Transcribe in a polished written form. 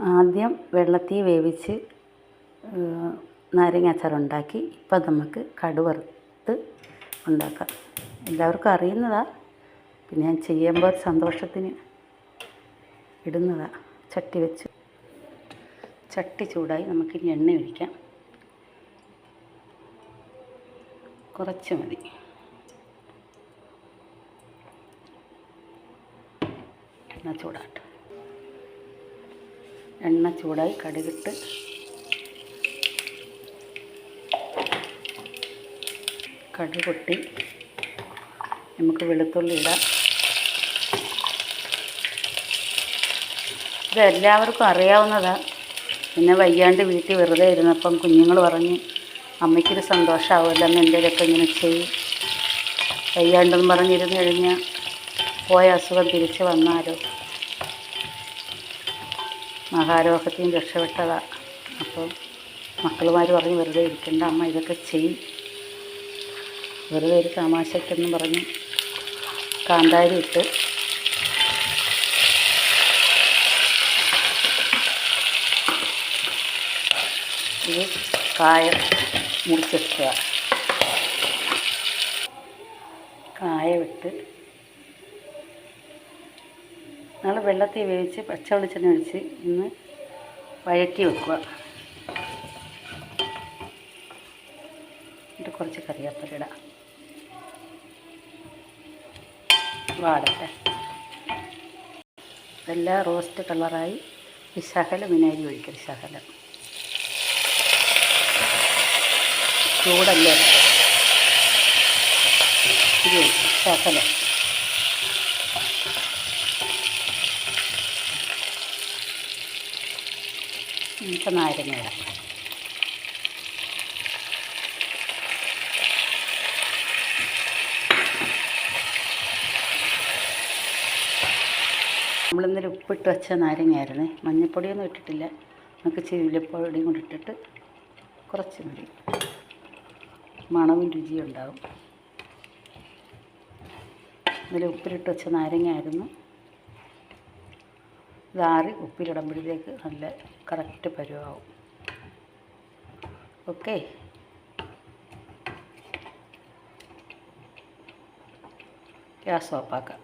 ആദ്യം വെള്ളത്തിൽ വേവിച്ച് നാരങ്ങ അച്ചാറുണ്ടാക്കി. ഇപ്പം നമുക്ക് കടുക് വറുത്ത് ഉണ്ടാക്കാം. എല്ലാവർക്കും അറിയുന്നതാണ്, പിന്നെ ഞാൻ ചെയ്യുമ്പോൾ സന്തോഷത്തിന് ഇടുന്നതാണ്. ചട്ടി വെച്ച് ചട്ടി ചൂടായി, നമുക്കിനി എണ്ണ ഒഴിക്കാം. കുറച്ച് മതി. എണ്ണ ചൂടാട്ടെ. എണ്ണ ചൂടായി, കടുകിട്ട് കടുക് പൊട്ടി നമുക്ക് വെളുത്തുള്ളി ഇടാം. ഇതെല്ലാവർക്കും അറിയാവുന്നതാണ്. പിന്നെ വയ്യാണ്ട് വീട്ടിൽ വെറുതെ ഇരുന്നപ്പം കുഞ്ഞുങ്ങൾ പറഞ്ഞ് അമ്മയ്ക്കൊരു സന്തോഷമാവുമല്ലോ അമ്മ എന്തെങ്കിലുമൊക്കെ ഇങ്ങനെ ചെയ്യും. വയ്യാണ്ടെന്ന് പറഞ്ഞിരുന്ന് കഴിഞ്ഞാൽ പോയ അസുഖം തിരിച്ച് വന്നാലോ. മഹാരോഗത്തിൽ നിന്ന് രക്ഷപ്പെട്ടതാണ്. അപ്പോൾ മക്കളുമാർ പറഞ്ഞ് വെറുതെ ഇരിക്കേണ്ട അമ്മ ഇതൊക്കെ ചെയ്യും, വെറുതെ ഒരു തമാശക്കെന്നും പറഞ്ഞ് കാന്താരി ഇട്ട് ഇത് കായം മുറിച്ചെടുക്കുക. കായമിട്ട് നമ്മൾ വെള്ളത്തിൽ വേവിച്ച് പച്ച വെളിച്ചെണ്ണ ഒഴിച്ച് ഇന്ന് വഴറ്റി വെക്കുക. എന്നിട്ട് കുറച്ച് കറിവേപ്പില ഇടാം. വാടട്ടെ. എല്ലാം റോസ്റ്റ് കളറായി. ഈ ശകലം വിനാഗിരി ഒഴിക്കരുത്. ശകലം ചൂടല്ലേ, ഇത് ശകലം. നമുക്ക് നാരങ്ങ ഇടാം. നമ്മളിന്നൊരു ഉപ്പിട്ട് വെച്ച നാരങ്ങയായിരുന്നേ, മഞ്ഞൾപ്പൊടിയൊന്നും ഇട്ടിട്ടില്ല. നമുക്ക് ചില്ലിപ്പൊടിയും കൂടി ഇട്ടിട്ട് കുറച്ച് മതി, മണവും രുചിയും ഉണ്ടാവും. ഇതിൽ ഉപ്പിലിട്ട് വെച്ച നാരങ്ങയായിരുന്നു. ഇതാറി ഉപ്പിലിടുമ്പോഴത്തേക്ക് നല്ല കറക്റ്റ് പരുവാവും. Okay, gas ഓഫാക്കാം.